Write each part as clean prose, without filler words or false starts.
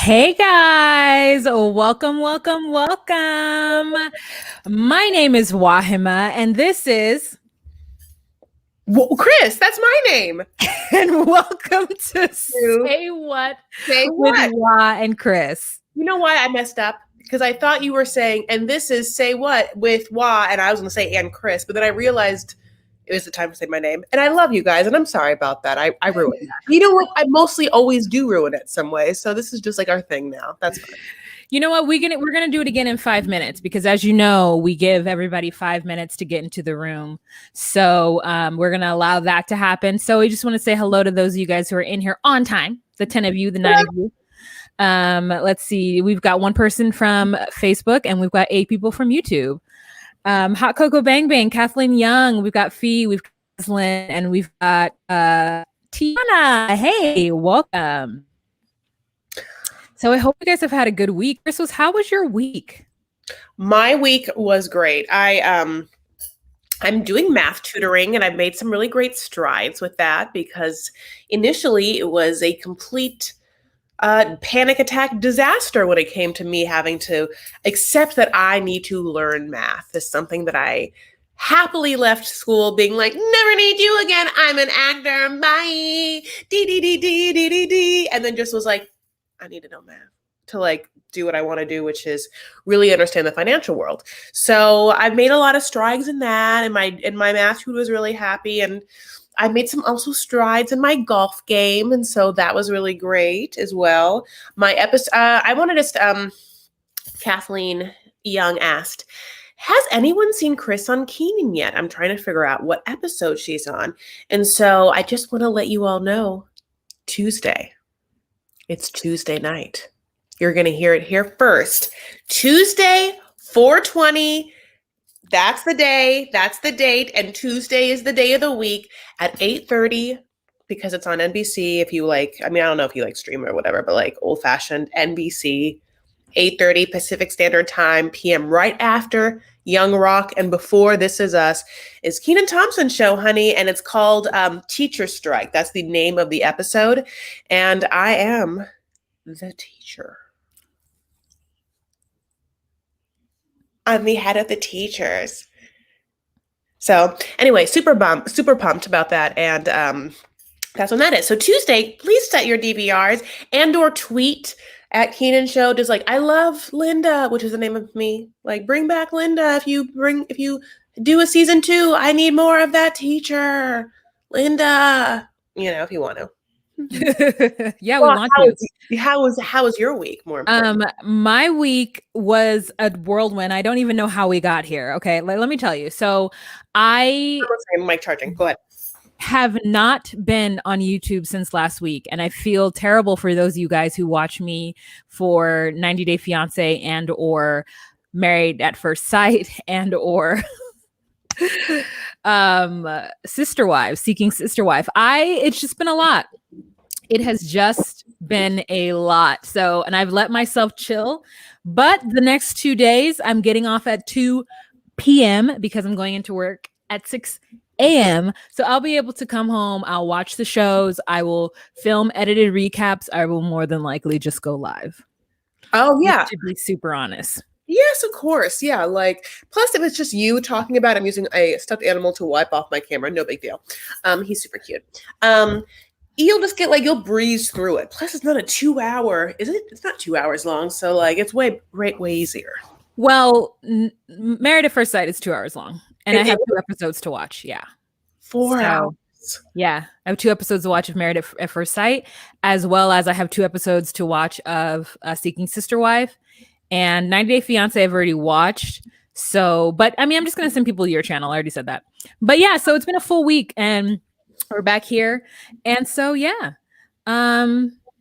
Hey guys, welcome. My name is Wahima, and this is Chris. That's my name. and welcome to Say What with Wah and Chris. You know why I messed up? Because I thought you were saying, and this is Say What with Wah, and I was going to say and Chris, but then I realized it was the time to say my name. And I love you guys, and I'm sorry about that. I ruined that. You know what? I mostly always do ruin it some way, so this is just like our thing now. That's fine. You know what? We're gonna do it again in 5 minutes because, as you know, we give everybody 5 minutes to get into the room. So we're gonna allow that to happen. So we just want to say hello to those of you guys who are in here on time. The 10 of you, the 9 of you. Let's see. We've got one person from Facebook, and we've got 8 people from YouTube. Hot Cocoa Bang Bang, Kathleen Young. We've got Fee. We've got Lynn, and we've got Tiana. Hey, welcome. So I hope you guys have had a good week. Chris, how was your week? My week was great. I'm doing math tutoring, and I've made some really great strides with that because initially it was a complete panic attack disaster when it came to me having to accept that I need to learn math. Is something that I happily left school being like, never need you again. I'm an actor. Bye. D. And then just was like, I need to know math to like do what I want to do, which is really understand the financial world. So I've made a lot of strides in that, and my math tutor was really happy, and I made some also strides in my golf game, and so that was really great as well. My episode, I wanted to. Kathleen Young asked, has anyone seen Chris on Keenan yet? I'm trying to figure out what episode she's on, and so I just want to let you all know, Tuesday. It's Tuesday night. You're going to hear it here first. Tuesday, 4/20. That's the day. That's the date. And Tuesday is the day of the week at 8:30 because it's on NBC. If you like, I don't know if you like stream or whatever, but like old fashioned NBC, 8:30 Pacific Standard Time, PM, right after Young Rock and before This Is Us is Kenan Thompson's show, honey. And it's called Teacher Strike. That's the name of the episode. And I am the teacher. I'm the head of the teachers. So anyway, super pumped about that. And that's when that is. So Tuesday, please set your DVRs and or tweet at Keenan Show. Just like, I love Linda, which is the name of me. Like, bring back Linda. If you do a season 2, I need more of that teacher. Linda, if you want to. Yeah, well, we want to. How was your week? More important. My week was a whirlwind. I don't even know how we got here. Okay, let me tell you. So I mic charging. Go ahead. Have not been on YouTube since last week, and I feel terrible for those of you guys who watch me for 90 Day Fiance and or Married at First Sight and or Sister Wives, Seeking Sister Wife. It's just been a lot. It has just been a lot. So, and I've let myself chill, but the next 2 days I'm getting off at 2 p.m. because I'm going into work at 6 a.m. So I'll be able to come home. I'll watch the shows. I will film edited recaps. I will more than likely just go live. Oh, yeah. To be super honest. Yes, of course. Yeah. Like, plus if it's just you talking about, I'm using a stuffed animal to wipe off my camera. No big deal. He's super cute. You'll just get you'll breeze through it. Plus it's not a 2-hour, is it? It's not 2 hours long. So it's way easier. Well, Married at First Sight is 2 hours long. And I have 2 episodes to watch. Yeah. 4 hours. Yeah. I have 2 episodes to watch of Married at First Sight, as well as I have 2 episodes to watch of Seeking Sister Wife. And 90 Day Fiance I've already watched. So, but I'm just going to send people to your channel. I already said that. But yeah, so it's been a full week and we're back here. And so, yeah.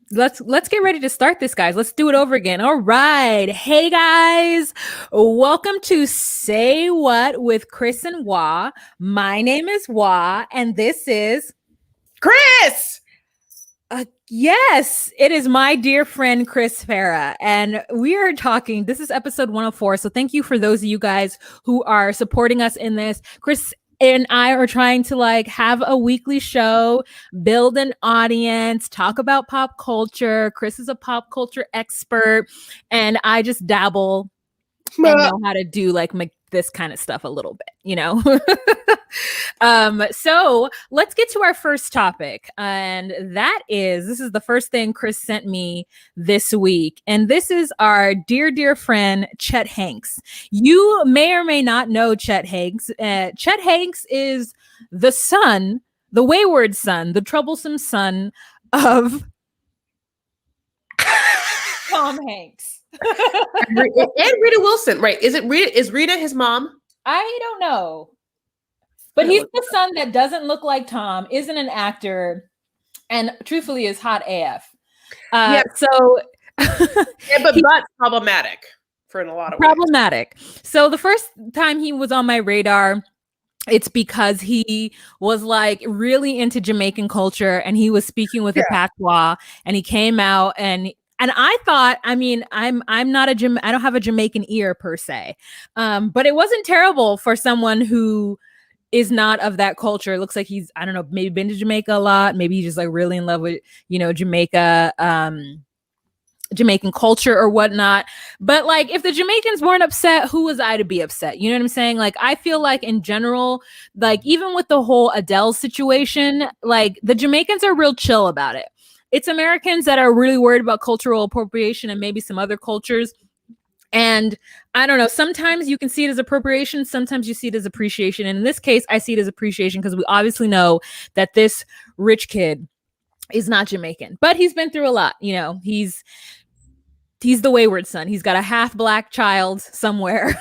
Let's get ready to start this, guys. Let's do it over again. All right. Hey, guys. Welcome to Say What with Chris and Wah. My name is Wah, and this is Chris. Yes, it is my dear friend Chris Farah, and we are talking. This is episode 104. So thank you for those of you guys who are supporting us in this. Chris and I are trying to like have a weekly show, build an audience, talk about pop culture. Chris is a pop culture expert, and I just dabble and know how to do like this kind of stuff a little bit, you know. So let's get to our first topic, and this is the first thing Chris sent me this week, and this is our dear friend Chet Hanks. You may or may not know Chet Hanks. Chet Hanks is the wayward son, the troublesome son of Tom Hanks. And Rita Wilson, right? Is Rita his mom? I don't know. But he's the son that doesn't look like Tom, isn't an actor, and truthfully is hot AF. So but that's problematic for in a lot of problematic. Ways. So the first time he was on my radar, it's because he was like really into Jamaican culture, and he was speaking with a patois, and he came out and I thought, I mean, I don't have a Jamaican ear per se, but it wasn't terrible for someone who is not of that culture. It looks like he's, I don't know, maybe been to Jamaica a lot. Maybe he's just like really in love with, you know, Jamaica, Jamaican culture or whatnot. But like, if the Jamaicans weren't upset, who was I to be upset? You know what I'm saying? Like, I feel like in general, like even with the whole Adele situation, like the Jamaicans are real chill about it. It's Americans that are really worried about cultural appropriation and maybe some other cultures. And I don't know, sometimes you can see it as appropriation, sometimes you see it as appreciation. And in this case, I see it as appreciation because we obviously know that this rich kid is not Jamaican, but he's been through a lot. You know, he's the wayward son. He's got a half black child somewhere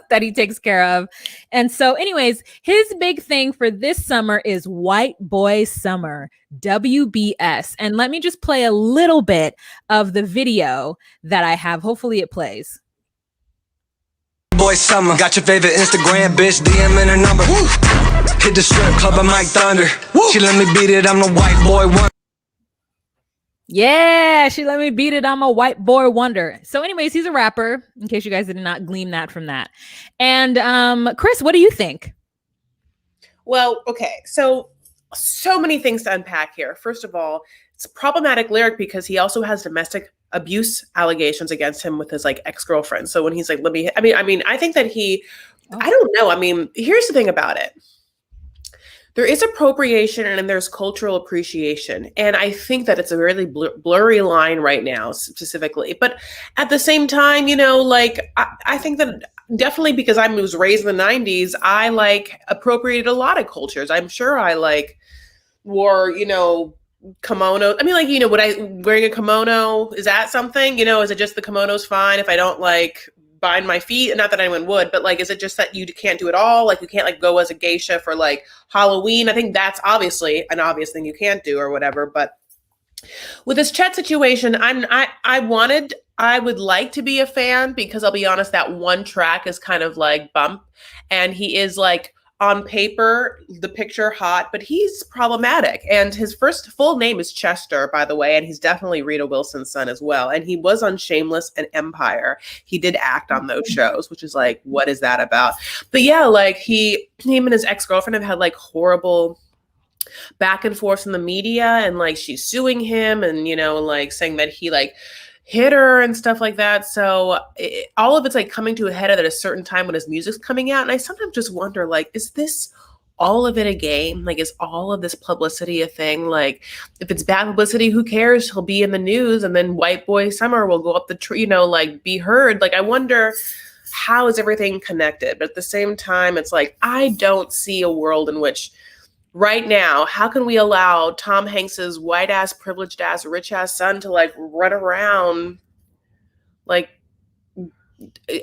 that he takes care of. And so anyways, his big thing for this summer is White Boy Summer, WBS. And let me just play a little bit of the video that I have. Hopefully it plays. Boy Summer, got your favorite Instagram bitch, DM in her number. Woo. Hit the strip club, I'm Mike Thunder. Woo. She let me beat it, I'm the white boy wonder. Yeah, she let me beat it, I'm a white boy wonder. So anyways, he's a rapper, in case you guys did not glean that from that. And Chris, what do you think? Well, okay, so many things to unpack here. First of all, it's a problematic lyric because he also has domestic abuse allegations against him with his like ex-girlfriend. So when he's like, I think that I don't know. I mean, here's the thing about it. There is appropriation and there's cultural appreciation. And I think that it's a really blurry line right now specifically. But at the same time, you know, like I think that definitely because I was raised in the 90s, I like appropriated a lot of cultures. I'm sure I like wore, you know, kimono. I mean, like, you know, wearing a kimono, is that something? You know, is it just the kimono's fine if I don't like bind my feet? Not that anyone would, but like, is it just that you can't do it all? Like, you can't like go as a geisha for like Halloween? I think that's obviously an obvious thing you can't do or whatever. But with this Chet situation, I would like to be a fan because I'll be honest, that one track is kind of like bump, and he is like on paper, the picture hot, but he's problematic. And his first full name is Chester, by the way, and he's definitely Rita Wilson's son as well. And he was on Shameless and Empire. He did act on those shows, which is like, what is that about? But yeah, like him and his ex-girlfriend have had like horrible back and forth in the media, and like she's suing him and, you know, like saying that he like hit her and stuff like that. So all of it's like coming to a head at a certain time when his music's coming out. And I sometimes just wonder, like, is this all of it a game? Like, is all of this publicity a thing? Like, if it's bad publicity, who cares? He'll be in the news, and then White Boy Summer will go up the tree, you know, like be heard. Like, I wonder, how is everything connected? But at the same time, it's like, I don't see a world in which right now, how can we allow Tom Hanks's white ass, privileged ass, rich ass son to like run around, like,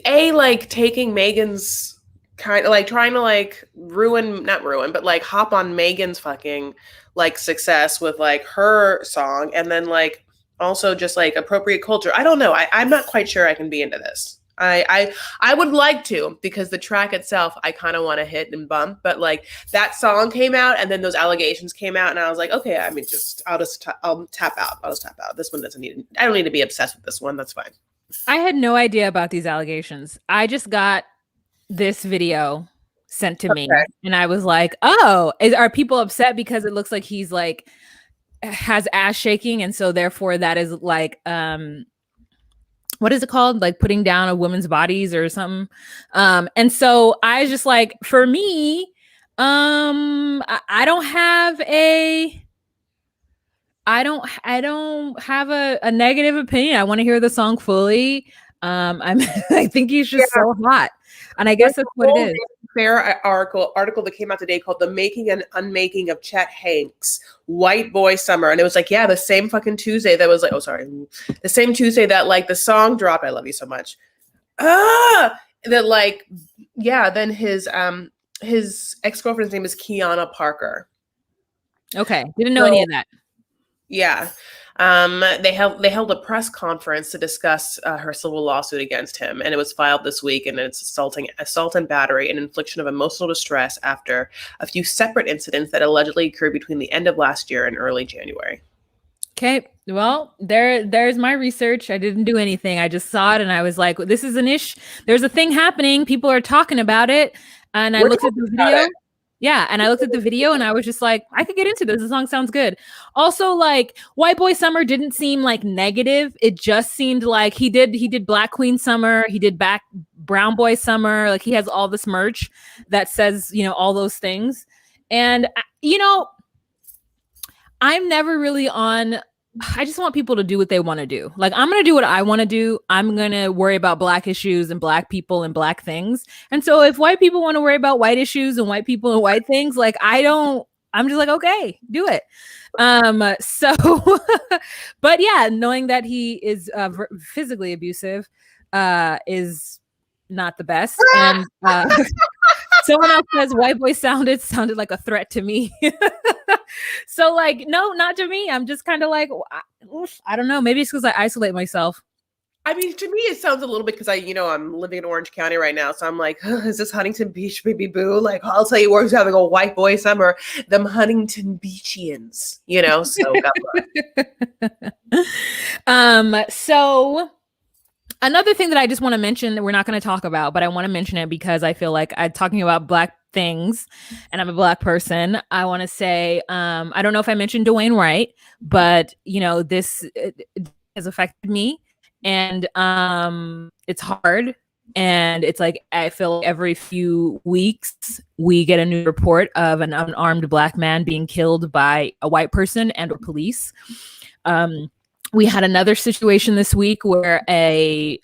like taking Megan's kind of like trying to like not ruin, but like hop on Megan's fucking like success with like her song, and then like also just like appropriate culture. I don't know. I'm not quite sure I can be into this. I would like to, because the track itself I kind of want to hit and bump, but like that song came out and then those allegations came out and I was like, okay, I mean, I'll tap out. I'll just tap out. This one I don't need to be obsessed with this one. That's fine. I had no idea about these allegations. I just got this video sent to me, and I was like, oh, are people upset because it looks like he's like has ass shaking, and so therefore that is like what is it called, like putting down a woman's bodies or something. And so I was just like, for me, I don't have a negative opinion. I want to hear the song fully. I think he's just so hot, and I guess that's what it is. Fair article that came out today called "The Making and Unmaking of Chet Hanks, White Boy Summer," and it was like, yeah, the same fucking Tuesday that was like, the same Tuesday that like the song dropped. I love you so much. That like, yeah. Then his ex-girlfriend's name is Kiana Parker. Okay, didn't know any of that. Yeah. They held a press conference to discuss her civil lawsuit against him, and it was filed this week, and it's assault and battery and infliction of emotional distress after a few separate incidents that allegedly occurred between the end of last year and early January. Okay, well, there's my research. I didn't do anything. I just saw it, and I was like, this is an ish. There's a thing happening. People are talking about it, and I looked at the video. Yeah, and I looked at the video and I was just like, I could get into this. The song sounds good. Also, like, White Boy Summer didn't seem like negative. It just seemed like he did Black Queen Summer, he did Brown Boy Summer. Like, he has all this merch that says, you know, all those things. And you know, I'm never really on. I just want people to do what they want to do. Like, I'm going to do what I want to do. I'm going to worry about Black issues and Black people and Black things. And so if white people want to worry about white issues and white people and white things, like, I'm just like, okay, do it. So, but yeah, knowing that he is physically abusive is not the best. And someone else says White Boy sounded like a threat to me. So like, no, not to me. I'm just kind of like, I don't know. Maybe it's because I isolate myself. I mean, to me, it sounds a little bit because I'm living in Orange County right now. So I'm like, is this Huntington Beach, baby boo? Like, I'll tell you where who's having a White Boy Summer, them Huntington Beachians, you know? So, so another thing that I just want to mention that we're not going to talk about, but I want to mention it because I feel like I'm talking about Black things and I'm a Black person. I want to say, I don't know if I mentioned Dwayne Wright, but you know, this has affected me, and it's hard. And it's like, I feel like every few weeks we get a new report of an unarmed Black man being killed by a white person and or police. We had another situation this week where a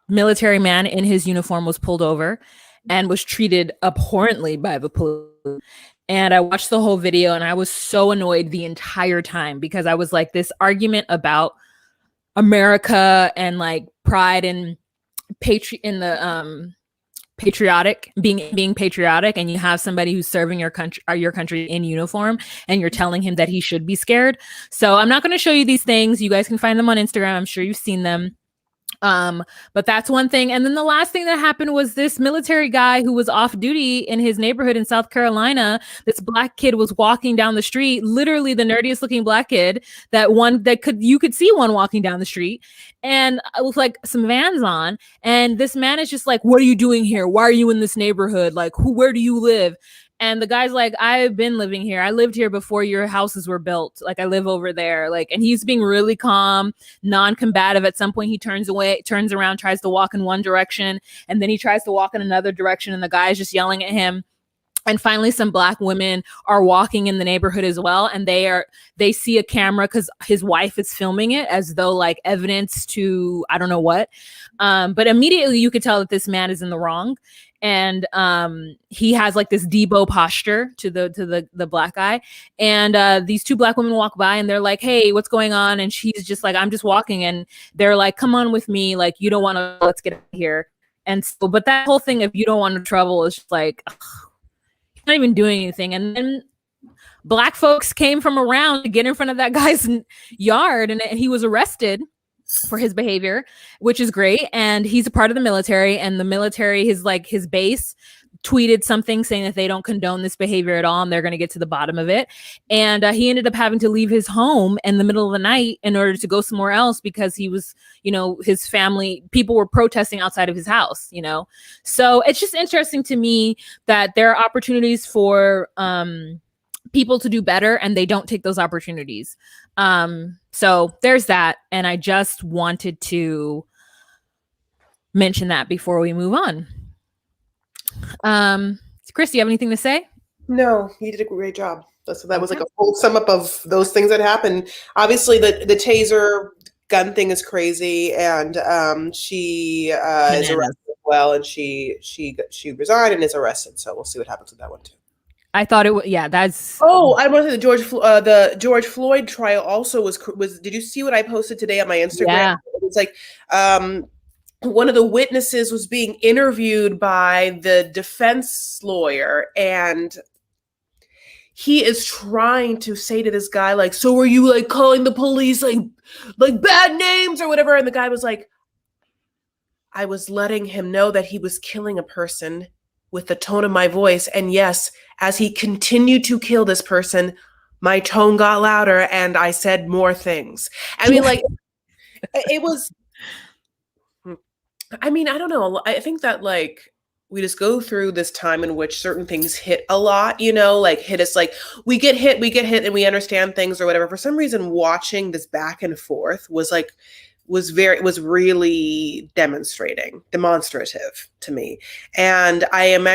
military man in his uniform was pulled over and was treated abhorrently by the police. And I watched the whole video and I was so annoyed the entire time because I was like, this argument about America and like pride and patriotic, being patriotic, and you have somebody who's serving your country in uniform, and you're telling him that he should be scared. So I'm not going to show you these things. You guys can find them on Instagram. I'm sure you've seen them. But that's one thing. And then the last thing that happened was this military guy who was off duty in his neighborhood in South Carolina. This Black kid was walking down the street, literally the nerdiest looking Black kid you could see one walking down the street, and with like some Vans on. And this man is just like, what are you doing here? Why are you in this neighborhood? Like, where do you live? And the guy's like, I've been living here. I lived here before your houses were built. Like, I live over there. Like, and he's being really calm, non-combative. At some point, he turns around, tries to walk in one direction, and then he tries to walk in another direction, and the guy's just yelling at him. And finally, some Black women are walking in the neighborhood as well, and they see a camera because his wife is filming it as though like evidence to I don't know what. But immediately you could tell that this man is in the wrong. And he has like this Debo posture to the Black guy, and these two Black women walk by and they're like, hey, what's going on? And she's just like, I'm just walking. And they're like, come on with me, like, you don't want to, let's get out of here. And so, but that whole thing of you don't want to trouble is just like, ugh, he's not even doing anything. And then Black folks came from around to get in front of that guy's yard, and he was arrested for his behavior, which is great. And he's a part of the military, and the military is like his base tweeted something saying that they don't condone this behavior at all and they're going to get to the bottom of it. And he ended up having to leave his home in the middle of the night in order to go somewhere else because he was, his family, people were protesting outside of his house, So it's just interesting to me that there are opportunities for people to do better and they don't take those opportunities. So there's that. And I just wanted to mention that before we move on. Chris, do you have anything to say? No, you did a great job. So that was like a full sum up of those things that happened. Obviously, the taser gun thing is crazy, and she is arrested as well, and she resigned and is arrested. So we'll see what happens with that one too. I thought it was that's. Oh, I want to say the George Floyd trial also was. Did you see what I posted today on my Instagram? Yeah. It was like one of the witnesses was being interviewed by the defense lawyer, and he is trying to say to this guy, like, so were you like calling the police like bad names or whatever? And the guy was like, I was letting him know that he was killing a person with the tone of my voice. And yes, as he continued to kill this person, my tone got louder and I said more things. I mean, like, it was, I mean, I don't know. I think that like we just go through this time in which certain things hit a lot, like hit us, like we get hit and we understand things or whatever. For some reason, watching this back and forth was really demonstrative to me. And I'm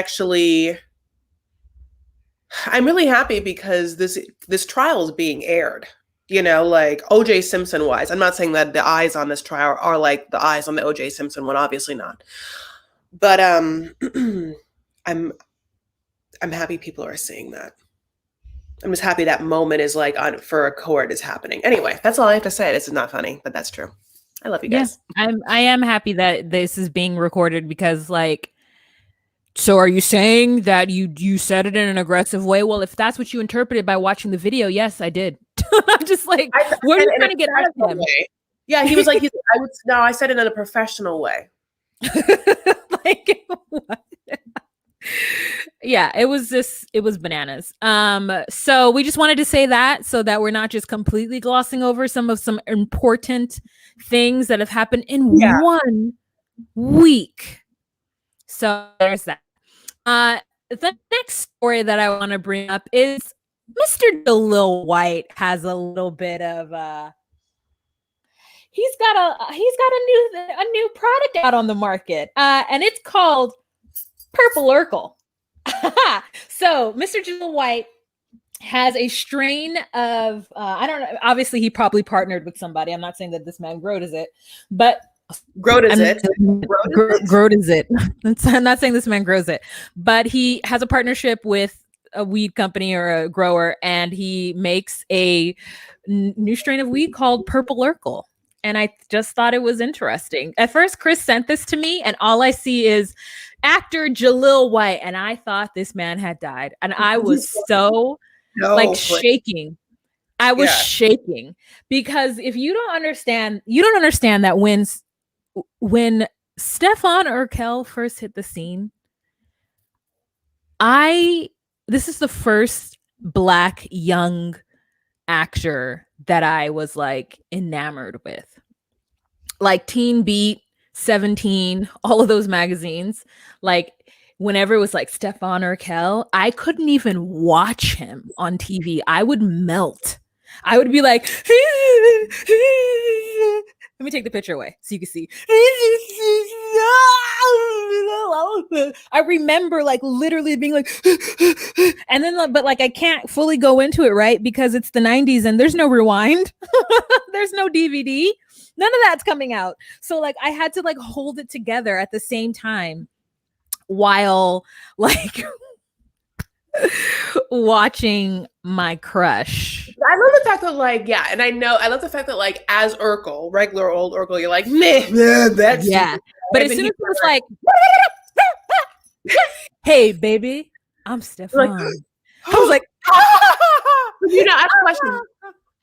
really happy because this trial is being aired. Like OJ Simpson wise. I'm not saying that the eyes on this trial are like the eyes on the OJ Simpson one, obviously not. But I'm happy people are seeing that. I'm just happy that moment is like for a court is happening. Anyway, that's all I have to say. This is not funny, but that's true. I love you guys. Yeah, I am happy that this is being recorded because like, so are you saying that you said it in an aggressive way? Well, if that's what you interpreted by watching the video, yes, I did. I'm just like, what are you trying to get out of him? Yeah, he was like, I said it in a professional way. Like, what? Yeah, it was bananas. So we just wanted to say that so that we're not just completely glossing over some important things that have happened in 1 week. So there's that. The next story that I want to bring up is Mr. Jalil White has a little bit of he's got a new product out on the market, and it's called Purple Urkel. So Mr. Jalil White has a strain of I don't know. Obviously, he probably partnered with somebody. I'm not saying that this man Grote is it, but Grote is it. I'm not saying this man grows it, but he has a partnership with a weed company or a grower, and he makes a new strain of weed called Purple Urkel. And I just thought it was interesting. At first, Chris sent this to me, and all I see is actor Jalil White, and I thought this man had died, and I was so shaking. I was shaking because if you don't understand that when Stefan Urkel first hit the scene, this is the first Black young actor that I was like enamored with. Like Teen Beat, 17, all of those magazines. Like whenever it was like Stefan Urkel, I couldn't even watch him on TV. I would melt. I would be like, let me take the picture away so you can see. I remember like literally being like, and then, but like I can't fully go into it, right? Because it's the 90s and there's no rewind. There's no DVD. None of that's coming out. So like I had to like hold it together at the same time while like watching my crush. I love the fact that like, yeah, and I love the fact that like as Urkel, regular old Urkel, you're like, meh, that's yeah. But as soon as it was like, hey baby, I'm Stefan. Like, I was like, I have a question.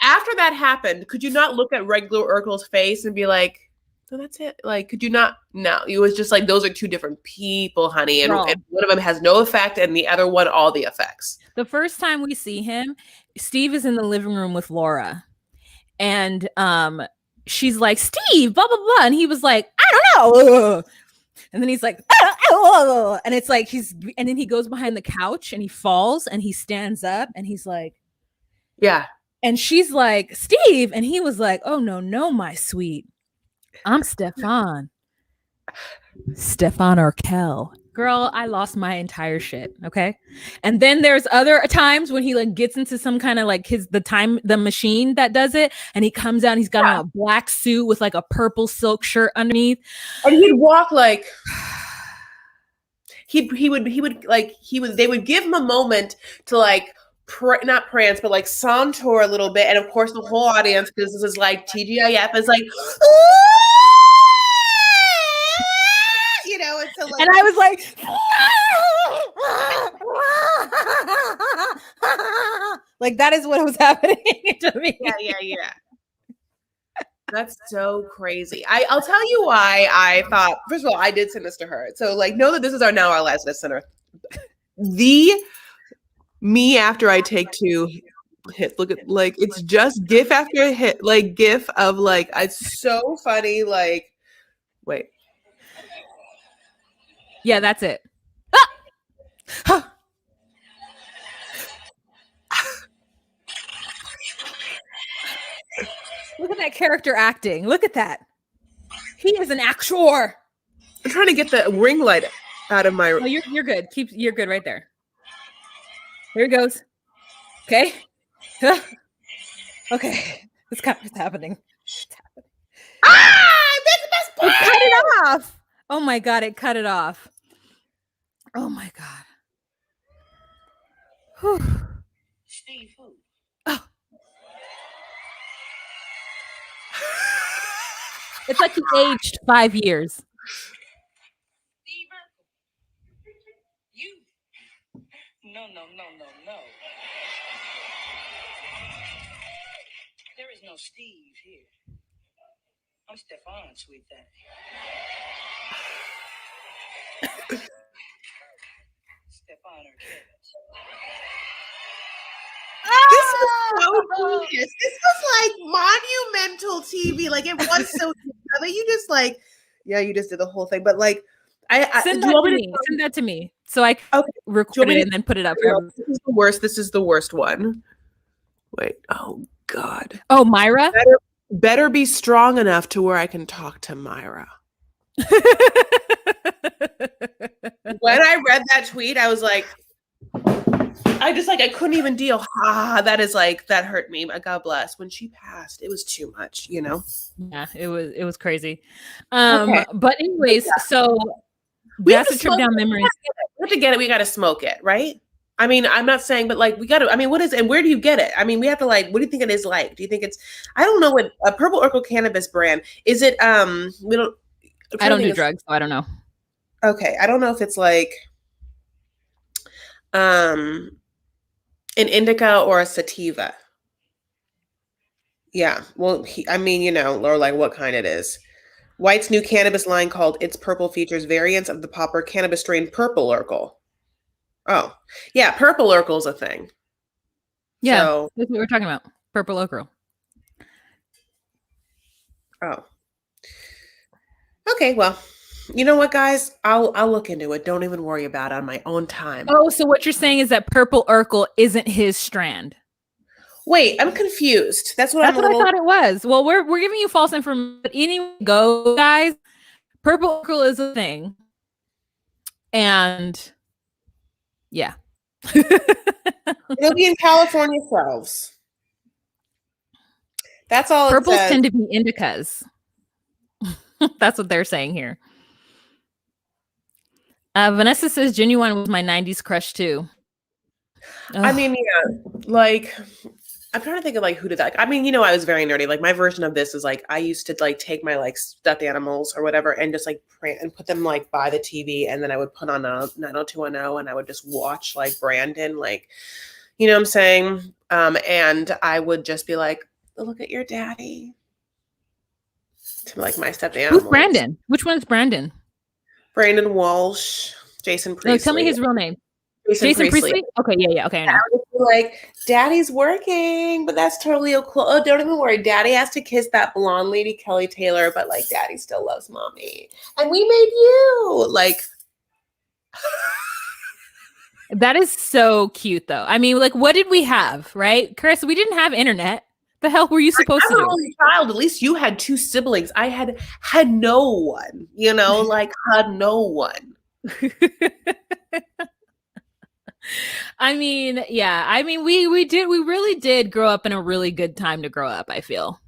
After that happened, could you not look at regular Urkel's face and be like, So that's it. Like, could you not? No, it was just like, those are two different people, honey. And one of them has no effect and the other one, all the effects. The first time we see him, Steve is in the living room with Laura. And she's like, Steve, blah, blah, blah. And he was like, I don't know. And then he's like, and it's like, and then he goes behind the couch and he falls and he stands up and he's like, yeah. And she's like, Steve. And he was like, oh, no, my sweet. I'm Stefan Urkel. Girl, I lost my entire shit. Okay. And then there's other times when he like gets into some kind of like the machine that does it. And he comes out and he's got on a black suit with like a purple silk shirt underneath. And he'd walk like they would give him a moment to like, not prance, but like saunter a little bit. And of course the whole audience, because this is like TGIF, is like, you know, and so like, and I was like that is what was happening to me. Yeah. That's so crazy. I'll tell you why I thought, first of all, I did send this to her. So like, know that this is our last listener. Me after I take 2 hits, look at like, it's just gif after hit, like gif of like, it's so funny. Like, wait. Yeah, that's it. Look at that character acting. Look at that. He is an actor. I'm trying to get the ring light out of my. Oh, you're good. You're good right there. Here it goes. Okay. Okay. It's happening. It's happening. That's the best part. It cut it off. Oh my God, it cut it off. Oh my God. Whew. Steve who? Oh. It's like he aged 5 years. Steve Urkel. You? No. There is no Steve here. I'm Stefan, sweet daddy. Stefan Urkel. This was so genius. This was like monumental TV. Like it was so like you just like, yeah, you just did the whole thing. But like send that to me so I can record it and then put it up. This is the worst. This is the worst one. Wait. Oh God. Oh, Myra? Better be strong enough to where I can talk to Myra. When I read that tweet, I was like, I couldn't even deal. That hurt me. God bless. When she passed, it was too much, you know? Yeah, it was crazy. But anyways, so that's a trip down memory. We have to get it. We got to smoke it, right? I mean, I'm not saying, but like, we got to, I mean, what is, and where do you get it? I mean, we have to like, what do you think it is like? Do you think it's, I don't know what a Purple Urkel cannabis brand, is it, I don't do drugs, so I don't know. Okay. I don't know if it's like, an indica or a sativa. Yeah. Well, or like what kind it is. White's new cannabis line called It's Purple features variants of the popular cannabis strain Purple Urkel. Oh, yeah. Purple Urkel's a thing. Yeah. So, that's what we're talking about. Purple Urkel. Oh. Okay. Well, you know what, guys? I'll look into it. Don't even worry about it on my own time. Oh, so what you're saying is that Purple Urkel isn't his strand. Wait, I'm confused. That's what I thought it was. Well, we're giving you false information. But anyway, go, guys. Purple Urkel is a thing. And yeah. It'll be in California shelves. That's all. Purples tend to be indicas. That's what they're saying here. Vanessa says Genuine was my 90s crush too. Ugh. I mean, yeah, like I'm trying to think of like who did that. I mean, I was very nerdy. Like my version of this is like I used to like take my like stuffed animals or whatever and just like and put them like by the TV, and then I would put on a 90210 and I would just watch like Brandon, like, you know what I'm saying? And I would just be like, look at your daddy. to like my stuffed Who's animals. Brandon? Which one's Brandon? Brandon Walsh, Jason Priestley. No, tell me his real name. Jason Priestley. Okay, yeah, okay, I know. I would be like, Daddy's working, but that's totally cool. Oh, don't even worry. Daddy has to kiss that blonde lady, Kelly Taylor, but like Daddy still loves Mommy. And we made you. Like That is so cute though. I mean, like, what did we have, right? Chris, we didn't have internet. The hell were you supposed to I'm do? an only child. At least you had 2 siblings. I had no one, like had no one. I mean, yeah. I mean, we really did grow up in a really good time to grow up, I feel.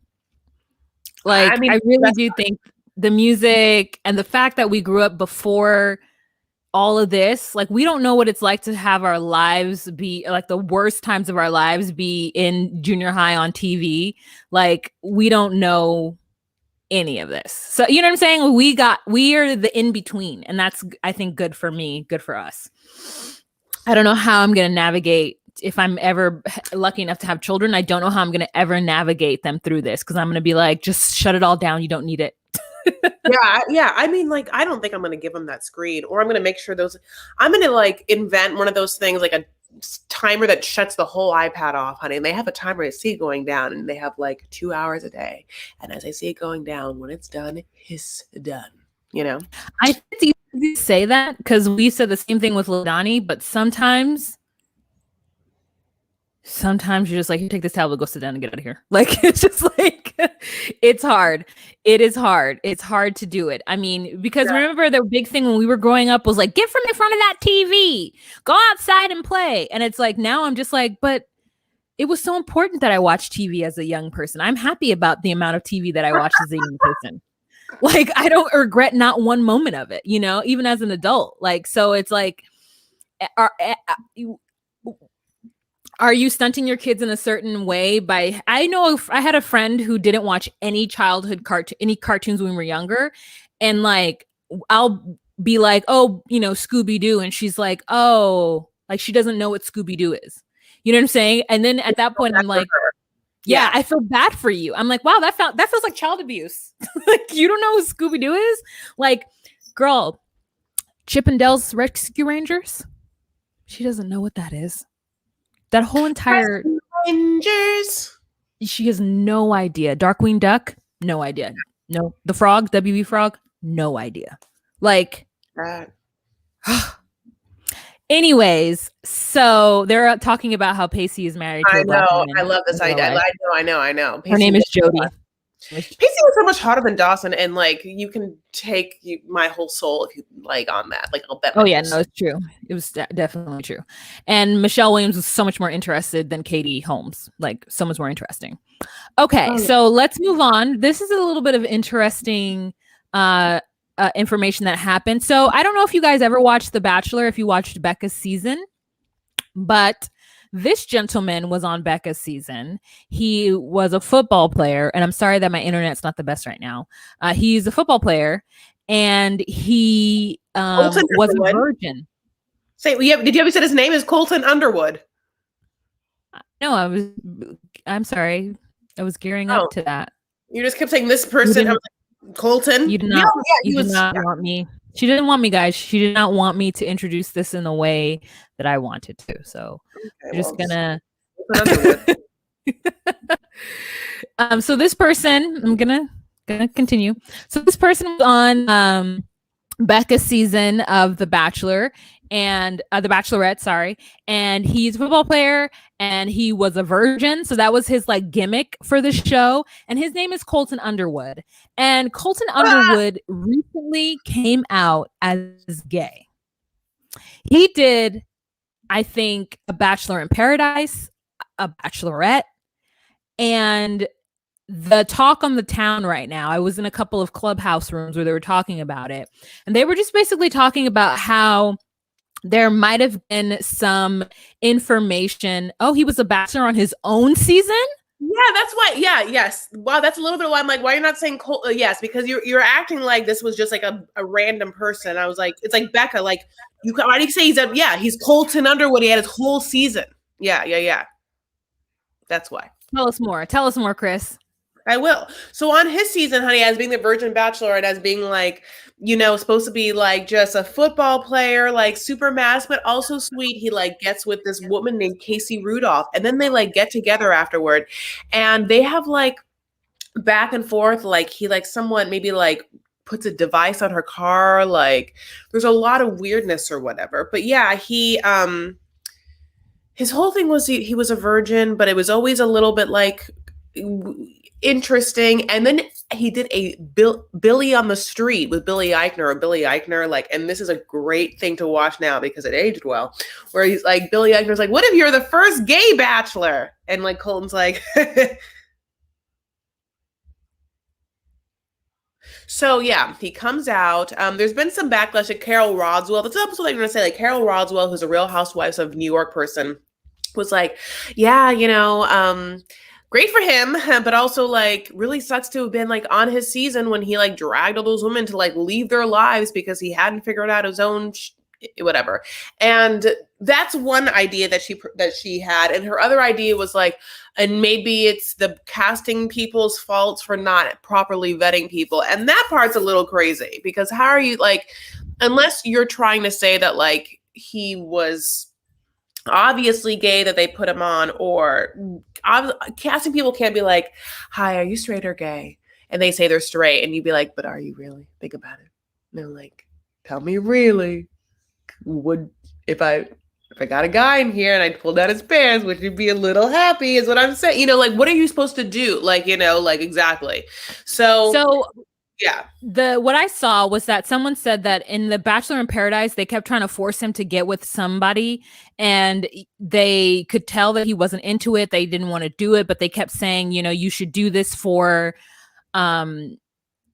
Like, I really do think the music and the fact that we grew up before all of this, like, we don't know what it's like to have our lives be like the worst times of our lives be in junior high on TV. Like, we don't know any of this. So, you know what I'm saying? We are the in between, and that's, I think, good for me, good for us. I don't know how I'm going to navigate if I'm ever lucky enough to have children. I don't know how I'm going to ever navigate them through this, because I'm going to be like, just shut it all down. You don't need it. Yeah. I mean, like, I don't think I'm going to give them that screen, or I'm going to make sure I'm going to like invent one of those things, like a timer that shuts the whole iPad off, honey. And they have a timer I see it going down, and they have like 2 hours a day. And as I see it going down, when it's done, it's done. I think it's easy to say that because we said the same thing with Ladani, but sometimes you're just like, you take this tablet, go sit down and get out of here. Like, it's just like, it's hard. It is hard. It's hard to do it. I mean, because remember the big thing when we were growing up was like, get from in front of that TV, go outside and play. And it's like, now I'm just like, but it was so important that I watched TV as a young person. I'm happy about the amount of TV that I watched as a young person. Like, I don't regret not one moment of it, even as an adult. Like, so it's like, are you stunting your kids in a certain way I know I had a friend who didn't watch any childhood any cartoons when we were younger. And like, I'll be like, oh, Scooby-Doo. And she's like, oh, like she doesn't know what Scooby-Doo is. You know what I'm saying? And then at that point, I'm like, yeah, I feel bad for you. I'm like, wow, that feels like child abuse. Like, you don't know who Scooby-Doo is? Like, girl, Chip and Dale's Rescue Rangers? She doesn't know what that is. That whole entire Rangers. She has no idea. Darkwing Duck? No idea. No. The Frog, WB Frog? No idea. Like, anyways, so they're talking about how Pacey is married to a black woman. I love this idea. I know. Her name is Jody. Pacey was so much hotter than Dawson, and like, you can take my whole soul if you like on that. Like, I'll bet. Oh yeah, no, it's true. It was definitely true. And Michelle Williams was so much more interested than Katie Holmes. Like, so much more interesting. Okay, so let's move on. This is a little bit of interesting information that happened. So I don't know if you guys ever watched The Bachelor, if you watched Becca's season, but this gentleman was on Becca's season. He was a football player, and I'm sorry that my internet's not the best right now. He's a football player, and he was a virgin. Did you ever say his name is Colton Underwood? No, I'm sorry. I was gearing up to that. You just kept saying this person. I was like, Colton. You did not. You did not want me. She didn't want me, guys. She did not want me to introduce this in the way that I wanted to. So we're just gonna. So this person, I'm gonna continue. So this person was on Becca's season of The Bachelor and The Bachelorette, sorry. And he's a football player, and he was a virgin, so that was his like gimmick for the show. And his name is Colton Underwood. And Colton Underwood recently came out as gay. He did, I think, a Bachelor in Paradise, a Bachelorette, and the talk on the town right now, I was in a couple of clubhouse rooms where they were talking about it, and they were just basically talking about how there might have been some information. Oh, he was a bachelor on his own season? Yeah, that's why. Yeah, yes. Wow, that's a little bit of why I'm like, why you're not saying yes, because you're acting like this was just like a random person. I was like, it's like Becca, like, why do you say he's Colton Underwood. He had his whole season. Yeah. That's why. Tell us more, Chris. I will. So on his season, honey, as being the Virgin Bachelor and as being like, supposed to be like just a football player, like super mass, but also sweet. He like gets with this woman named Casey Rudolph, and then they like get together afterward, and they have like back and forth. Like he like somewhat maybe like puts a device on her car. Like there's a lot of weirdness or whatever. But yeah, he his whole thing was he was a virgin, but it was always a little bit like interesting. And then he did a Billy on the Street with Billy Eichner, like, and this is a great thing to watch now because it aged well, where he's like, Billy Eichner's like, what if you're the first gay bachelor? And like Colton's like, so yeah, he comes out. There's been some backlash at Carol Rodswell. That's what I'm going to say. Like Carol Rodswell, who's a Real Housewives of New York person, was like, yeah, great for him, but also like really sucks to have been like on his season when he like dragged all those women to like leave their lives because he hadn't figured out his own whatever. And that's one idea that she had, and her other idea was like, and maybe it's the casting people's faults for not properly vetting people, and that part's a little crazy because how are you like, unless you're trying to say that like he was obviously gay that they put him on, or casting people can't be like, hi, are you straight or gay? And they say they're straight, and you'd be like, but are you really? Think about it. And they're like, tell me really. Would if I got a guy in here and I pulled out his pants, would you be a little happy? Is what I'm saying. Like, what are you supposed to do? Like, like exactly. So yeah. What I saw was that someone said that in the Bachelor in Paradise, they kept trying to force him to get with somebody, and they could tell that he wasn't into it. They didn't want to do it, but they kept saying, you should do this for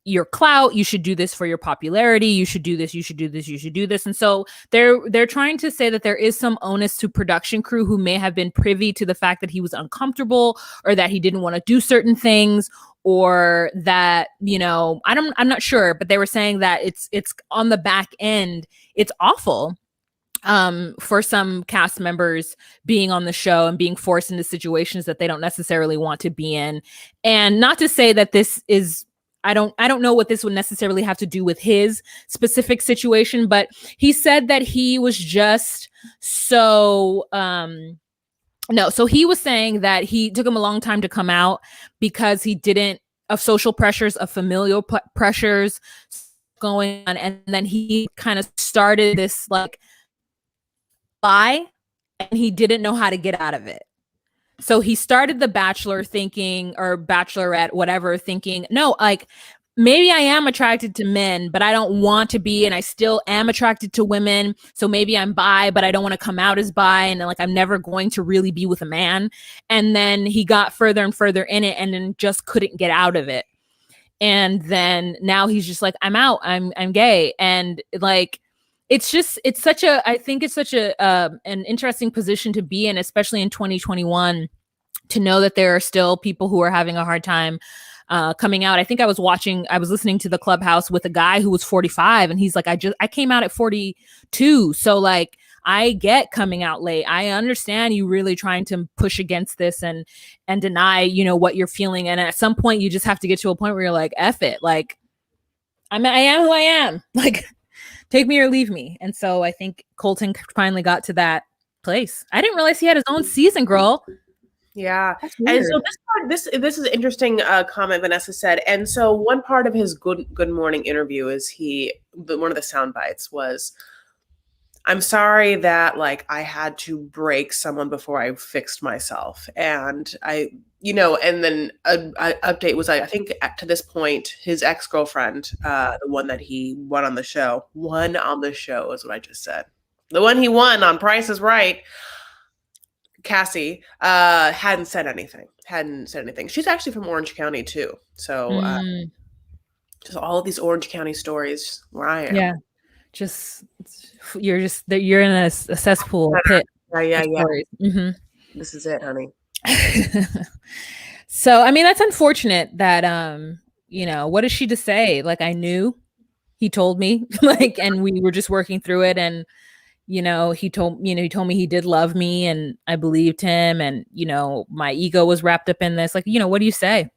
your clout, you should do this for your popularity, you should do this, you should do this, you should do this. And so they're trying to say that there is some onus to production crew who may have been privy to the fact that he was uncomfortable, or that he didn't want to do certain things, or that, I'm not sure, but they were saying that it's on the back end, it's awful for some cast members being on the show and being forced into situations that they don't necessarily want to be in. And not to say that this is, I don't know what this would necessarily have to do with his specific situation, but he said that he was just so so he was saying that he took him a long time to come out because he didn't, of social pressures, of familial pressures going on, and then he kind of started this like lie, and he didn't know how to get out of it. So he started The Bachelor thinking, or Bachelorette, whatever, thinking, no, like maybe I am attracted to men, but I don't want to be, and I still am attracted to women. So maybe I'm bi, but I don't want to come out as bi, and like I'm never going to really be with a man. And then he got further and further in it, and then just couldn't get out of it. And then now he's just like, I'm out, I'm gay, and like I think it's such an interesting position to be in, especially in 2021, to know that there are still people who are having a hard time coming out. I think I was listening to the Clubhouse with a guy who was 45, and he's like, I came out at 42. So like, I get coming out late. I understand you really trying to push against this and deny, what you're feeling. And at some point you just have to get to a point where you're like, F it. Like, I am who I am. Like, take me or leave me. And so I think Colton finally got to that place. I didn't realize he had his own season, girl. Yeah. And so this is an interesting comment Vanessa said. And so one part of his Good Morning interview is one of the sound bites was, I'm sorry that like I had to break someone before I fixed myself. And and then an update was, I think to this point, his ex-girlfriend, the one that he won on the show is what I just said. The one he won on Price is Right, Cassie, hadn't said anything. She's actually from Orange County too. So just all of these Orange County stories where I am. Yeah. You're in a cesspool pit. Yeah. Mm-hmm. This is it, honey. So, I mean, that's unfortunate that, what is she to say? Like, I knew, he told me, like, and we were just working through it. And, he told me he did love me, and I believed him. And, my ego was wrapped up in this. Like, what do you say?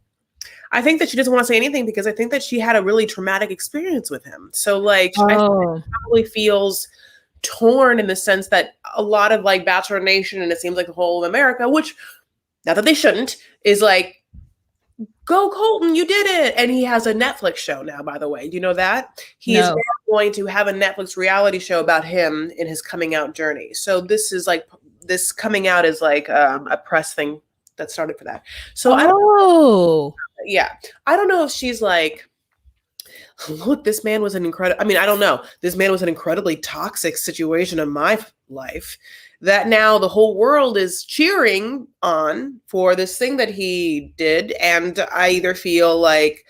I think that she doesn't want to say anything because I think that she had a really traumatic experience with him. So like, I think she probably feels torn in the sense that a lot of like Bachelor Nation, and it seems like the whole of America, which not that they shouldn't, is like, go Colton, you did it. And he has a Netflix show now, by the way. Do you know that? He is now going to have a Netflix reality show about him in his coming out journey. So this coming out is like a press thing that started for that. So I don't know if she's like, look, this man was an incredible, I mean, I don't know. This man was an incredibly toxic situation in my life that now the whole world is cheering on for this thing that he did. And I either feel like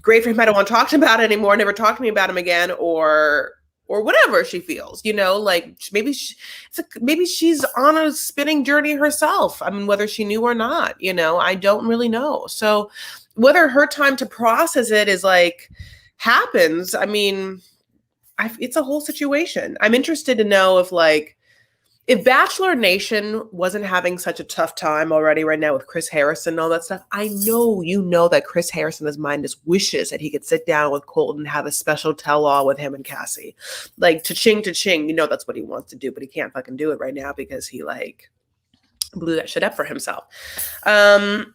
great for him, I don't want to talk about it anymore, never talk to me about him again, or whatever she feels, you know, like maybe she's on a spinning journey herself. I mean, whether she knew or not, you know, I don't really know. So whether her time to process it is like happens, I mean, it's a whole situation. I'm interested to know if Bachelor Nation wasn't having such a tough time already right now with Chris Harrison and all that stuff, I know that Chris Harrison, his mind just wishes that he could sit down with Colton and have a special tell-all with him and Cassie. Like, cha-ching, you know that's what he wants to do, but he can't fucking do it right now because he, like, blew that shit up for himself. Anyway.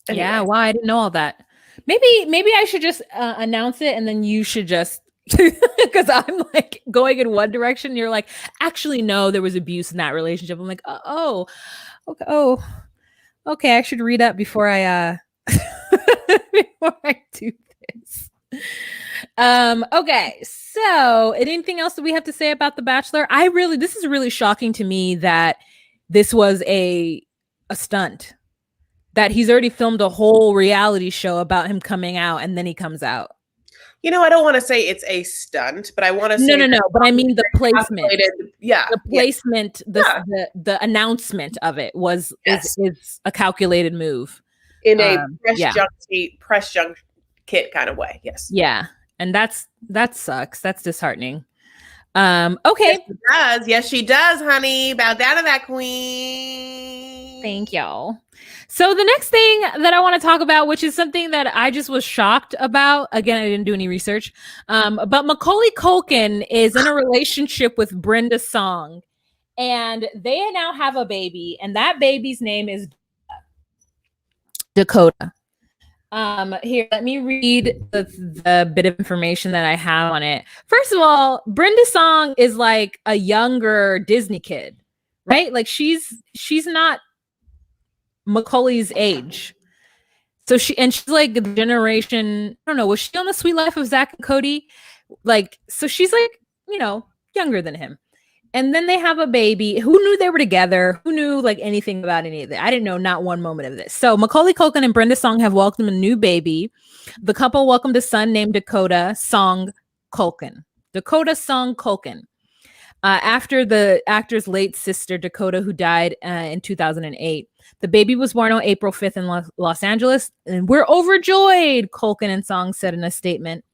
Yeah, wow, I didn't know all that. Maybe I should just announce it and then you should just because I'm like going in one direction. You're like, actually, no, there was abuse in that relationship. I'm like, okay. I should read up before I before I do this. Okay. So, anything else that we have to say about The Bachelor? This is really shocking to me that this was a stunt. That he's already filmed a whole reality show about him coming out, and then he comes out. You know, I don't want to say it's a stunt, but I want to say no. But I mean the placement. The placement, yeah. the announcement of it was is a calculated move in a press junk kit kind of way. Yes. Yeah, and that sucks. That's disheartening. Okay. Yes, she does, honey. Bow down to that queen. Thank y'all. So the next thing that I want to talk about, which is something that I just was shocked about. Again, I didn't do any research. But Macaulay Culkin is in a relationship with Brenda Song, and they now have a baby, and that baby's name is Dakota. Here, let me read the bit of information that I have on it. First of all, Brenda Song is like a younger Disney kid, right? Like she's not Macaulay's age. So she's like the generation, I don't know, was she on The Sweet Life of Zach and Cody? Like, so she's like, you know, younger than him. And then they have a baby. Who knew they were together? Who knew like anything about any of that? I didn't know not one moment of this. So Macaulay Culkin and Brenda Song have welcomed a new baby. The couple welcomed a son named Dakota Song Culkin. After the actor's late sister, Dakota, who died in 2008. The baby was born on April 5th in Los Angeles, and we're overjoyed, Culkin and Song said in a statement.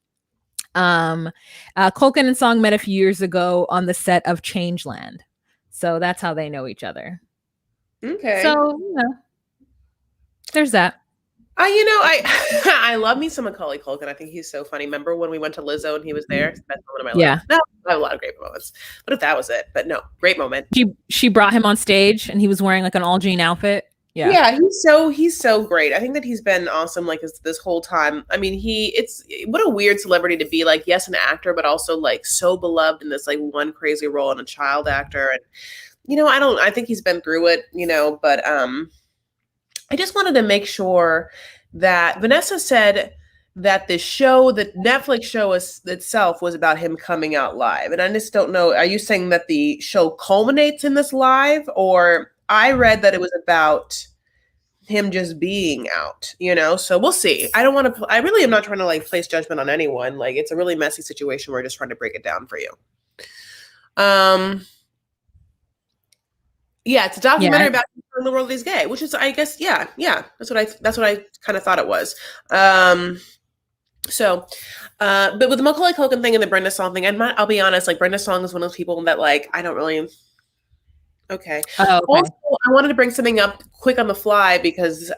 Culkin and Song met a few years ago on the set of Changeland. So that's how they know each other. Okay. So, you know, there's that. I love me some Macaulay Culkin. I think he's so funny. Remember when we went to Lizzo and he was there? Best moment of my life. No, I have a lot of great moments. But if that was it, but no, great moment. She brought him on stage and he was wearing like an all jean outfit. Yeah, he's so great. I think that he's been awesome like this whole time. I mean, what a weird celebrity to be, like, yes, an actor, but also like so beloved in this like one crazy role and a child actor. And you know, I think he's been through it, you know, but I just wanted to make sure that Vanessa said that the Netflix show itself was about him coming out live. And I just don't know, are you saying that the show culminates in this live, or I read that it was about him just being out, you know? So we'll see. I really am not trying to like place judgment on anyone. Like, it's a really messy situation. We're just trying to break it down for you. Yeah, it's a documentary about in the world he's gay, which is, I guess, yeah. That's what I kind of thought it was. So, but with the Macaulay Culkin thing and the Brenda Song thing, I'll be honest, like Brenda Song is one of those people that like, I don't really Okay. Oh, okay. Also, I wanted to bring something up quick on the fly because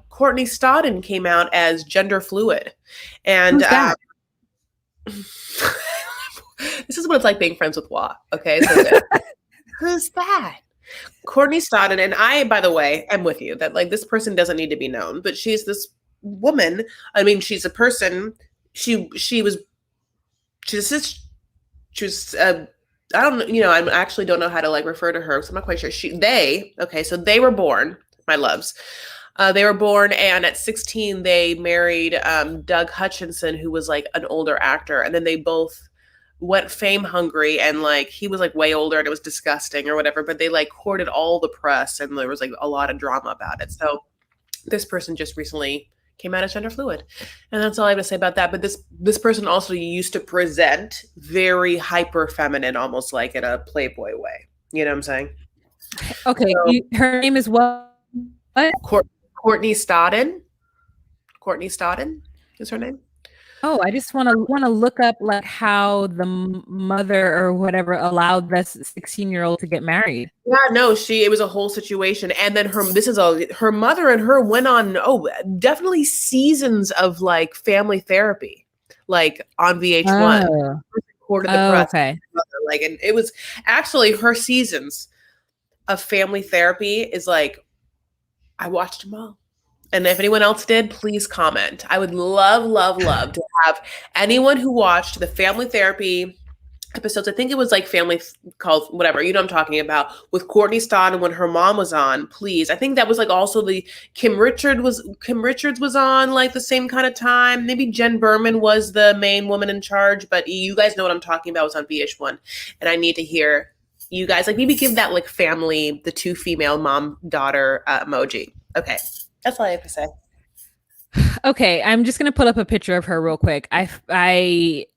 Courtney Stodden came out as gender fluid, and Who's that? this is what it's like being friends with Watt. Okay, so who's that? Courtney Stodden, and I, by the way, am with you that like this person doesn't need to be known, but she's this woman. I mean, she's a person. She was I don't know, I actually don't know how to like refer to her, so I'm not quite sure. So they were born, my loves. They were born, and at 16, they married Doug Hutchinson, who was like an older actor, and then they both went fame hungry, and like he was like way older, and it was disgusting or whatever. But they like courted all the press, and there was like a lot of drama about it. So this person just recently came out as gender fluid, and that's all I have to say about that. But this person also used to present very hyper feminine, almost like in a Playboy way. You know what I'm saying? Okay, So, her name is what? Courtney Stodden. Courtney Stodden is her name. Oh, I just want to look up like how the mother or whatever allowed this 16-year-old to get married. Yeah, no, it was a whole situation. And then her mother and her went on, definitely seasons of like family therapy, like on VH1. Oh. Recorded the press. Okay. Like, and it was actually her seasons of family therapy is like, I watched them all. And if anyone else did, please comment. I would love, love, love to have anyone who watched the family therapy episodes. I think it was like family called whatever, you know what I'm talking about, with Courtney Stodden when her mom was on, please. I think that was like also the Kim Richards was on like the same kind of time. Maybe Jen Berman was the main woman in charge, but you guys know what I'm talking about. It was on VH1. And I need to hear you guys like maybe give that like family, the two female mom daughter emoji. Okay. That's all I have to say. Okay, I'm just gonna put up a picture of her real quick. Okay,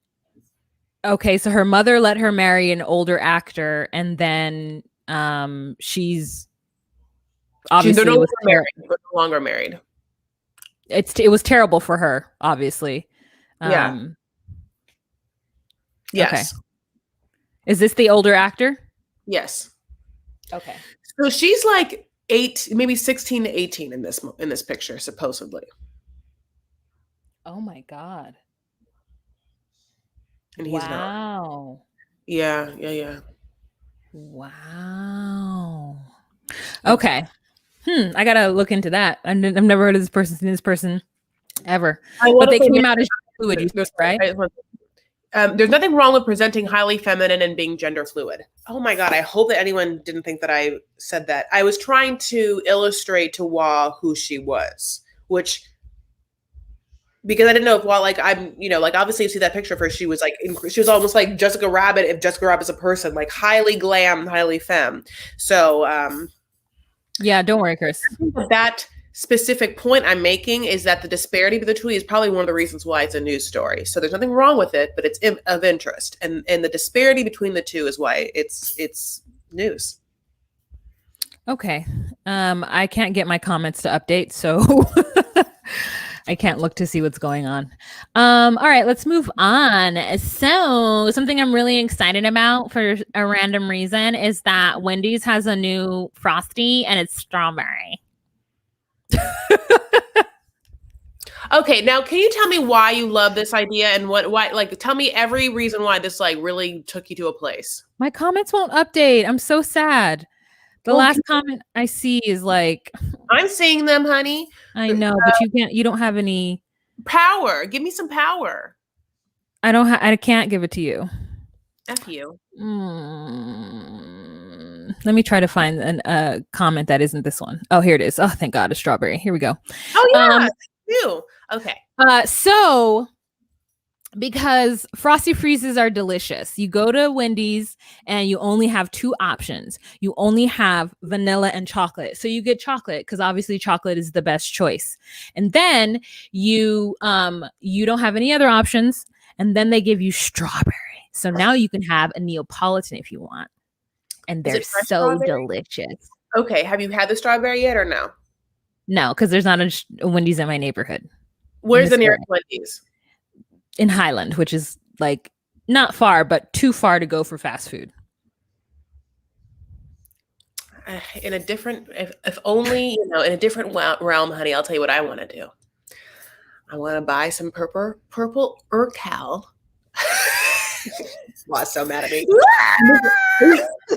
so her mother let her marry an older actor, and then she's obviously They're no longer married. It was terrible for her, obviously. Yeah. Yes. Okay. Is this the older actor? Yes. Okay. So she's like 16 to 18 in this picture, supposedly. Oh my God. And he's not. Wow. Yeah. Wow. Okay. I gotta look into that. I've never heard of this person ever. But they came out as fluid, right? There's nothing wrong with presenting highly feminine and being gender fluid. Oh my God, I hope that anyone didn't think that I said that. I was trying to illustrate to Wah who she was, because I didn't know if Wah, like I'm, like obviously you see that picture of her, she was almost like Jessica Rabbit if Jessica Rabbit's a person, like highly glam, highly femme. So yeah, don't worry, Chris. That specific point I'm making is that the disparity between the two is probably one of the reasons why it's a news story. So there's nothing wrong with it, but it's of interest, and the disparity between the two is why it's news. Okay, I can't get my comments to update, so I can't look to see what's going on. All right, let's move on. So something I'm really excited about for a random reason is that Wendy's has a new Frosty, and it's strawberry. Okay, now can you tell me why you love this idea and why like tell me every reason why this like really took you to a place. My comments won't update. I'm so sad. The last comment I see is like, I'm seeing them, honey. I know, but you don't have any power. Give me some power. I can't give it to you. F you. Let me try to find a comment that isn't this one. Oh, here it is. Oh, thank God, a strawberry. Here we go. Oh yeah, you. Okay. So because Frosty Freezes are delicious, you go to Wendy's and you only have two options. You only have vanilla and chocolate. So you get chocolate because obviously chocolate is the best choice. And then you don't have any other options. And then they give you strawberry. So now you can have a Neapolitan if you want. And they're so strawberry? Delicious. Okay. Have you had the strawberry yet or no? No, because there's not a Wendy's in my neighborhood. Where's the nearest Wendy's? In Highland, which is like not far, but too far to go for fast food. in a different, if only, in a different realm, honey, I'll tell you what I want to do. I want to buy some purple Urcal. Watt's so mad at me.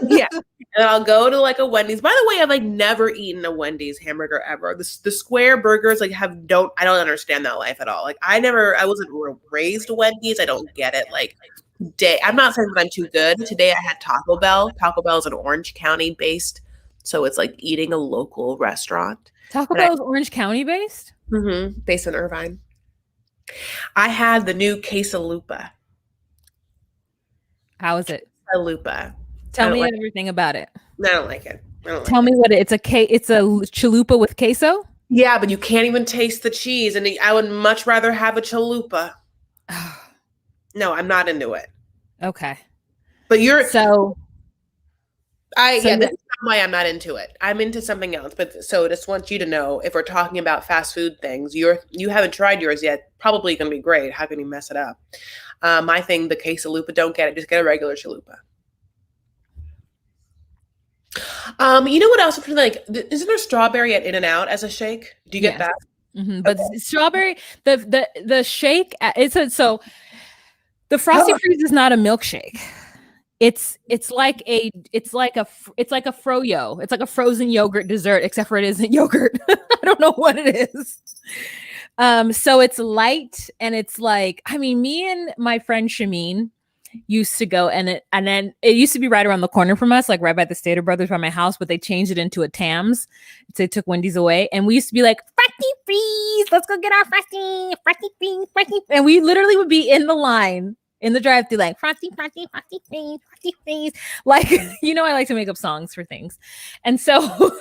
Yeah. And I'll go to like a Wendy's. By the way, I've like never eaten a Wendy's hamburger ever. The square burgers like I don't understand that life at all. Like I wasn't raised Wendy's. I don't get it. Like I'm not saying that I'm too good. Today I had Taco Bell. Taco Bell is an Orange County based, so it's like eating a local restaurant. Taco Bell is Orange County based? Mm-hmm. Based in Irvine. I had the new quesalupa. How is it? Quesalupa. Tell me everything about it. I don't like it. Tell me what it's a chalupa with queso? Yeah, but you can't even taste the cheese, and I would much rather have a chalupa. No, I'm not into it. Okay. But you're so this is not why I'm not into it. I'm into something else. But so just want you to know, if we're talking about fast food things, you haven't tried yours yet. Probably going to be great. How can you mess it up? My thing, the quesalupa, don't get it. Just get a regular chalupa. You know what else? Like, isn't there strawberry at In-N-Out as a shake? Do you get that? Mm-hmm. But strawberry, the shake, so the Frosty Freeze is not a milkshake. It's like a froyo. It's like a frozen yogurt dessert, except for it isn't yogurt. I don't know what it is. So it's light, and it's like, I mean, me and my friend Shameen used to go, and then it used to be right around the corner from us, like right by the Stater Brothers by my house, but they changed it into a Tams. So they took Wendy's away, and we used to be like, Frosty Freeze, let's go get our Frosty Freeze, Frosty. And we literally would be in the line in the drive-thru, like Frosty Freeze, Frosty Freeze. Like, I like to make up songs for things. And so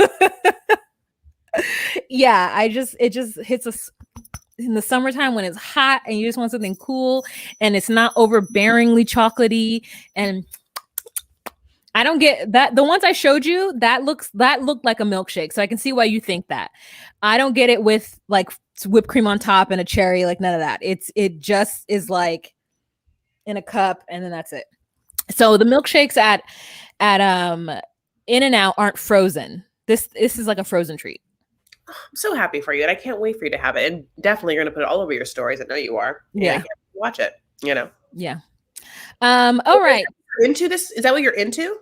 yeah, it just hits us in the summertime when it's hot and you just want something cool and it's not overbearingly chocolatey. And I don't get that. The ones I showed you, that looked like a milkshake. So I can see why you think that. I don't get it with like whipped cream on top and a cherry, like none of that. It just is like in a cup, and then that's it. So the milkshakes at In-N-Out aren't frozen. This is like a frozen treat. I'm so happy for you, and I can't wait for you to have it. And definitely, you're going to put it all over your stories. I know you are. Yeah, I can't watch it. Yeah. All right. Into this? Is that what you're into?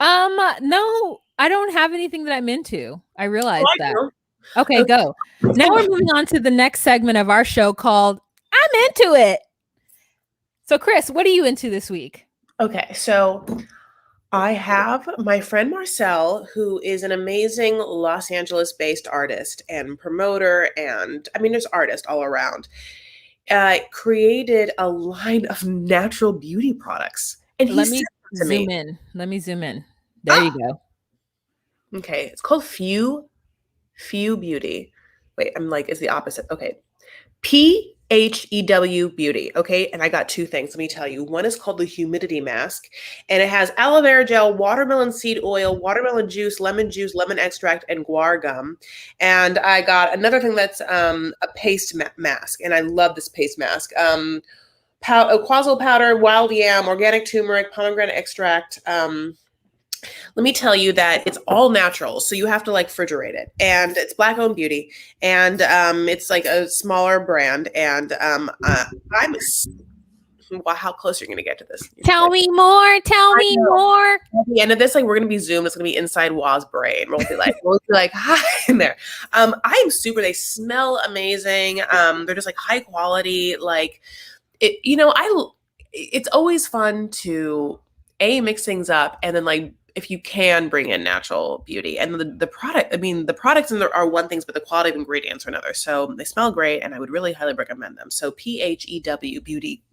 No, I don't have anything that I'm into. I realized that. Okay, go. Now we're moving on to the next segment of our show called I'm Into It. So, Chris, what are you into this week? Okay, so I have my friend Marcel, who is an amazing Los Angeles-based artist and promoter, and I mean, there's artists all around, created a line of natural beauty products. And Let me zoom in. There you go. Okay, it's called Few Beauty. Wait, I'm like, it's the opposite. Okay, PHEW Beauty. Okay, and I got two things. Let me tell you. One is called the Humidity Mask, and it has aloe vera gel, watermelon seed oil, watermelon juice, lemon extract, and guar gum. And I got another thing that's a paste mask, and I love this paste mask. Quazzle powder, wild yam, organic turmeric, pomegranate extract. Let me tell you that it's all natural, so you have to like refrigerate it, and it's Black-owned beauty, and it's like a smaller brand, and wow, how close are you gonna get to this? Tell me more. At the end of this, like we're gonna be Zoom. It's gonna be inside Wah's brain. We'll be like hi in there. I'm super. They smell amazing. They're just like high quality. Like it. It's always fun to mix things up, and then like, if you can bring in natural beauty and the product, I mean, the products in there are one thing, but the quality of ingredients are another. So they smell great, and I would really highly recommend them. So PHEW Beauty,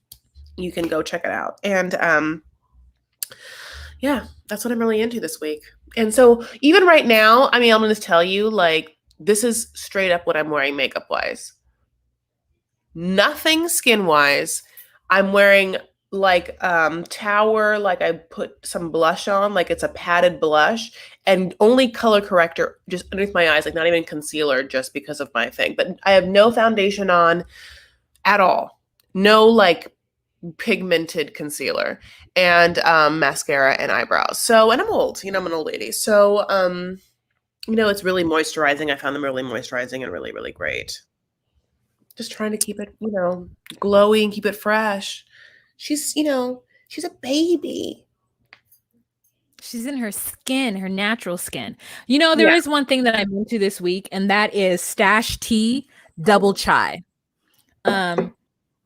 you can go check it out. And yeah, that's what I'm really into this week. And so even right now, I mean, I'm going to tell you, like, this is straight up what I'm wearing makeup wise. Nothing skin wise. I'm wearing like Tower, like I put some blush on, like it's a padded blush, and only color corrector just underneath my eyes, like not even concealer, just because of my thing. But I have no foundation on at all. No like pigmented concealer and mascara and eyebrows. So, and I'm old, I'm an old lady. So, it's really moisturizing. I found them really moisturizing and really, really great. Just trying to keep it, glowy and keep it fresh. She's a baby. She's in her skin, her natural skin. There is one thing that I'm into this week, and that is Stash Tea Double Chai. I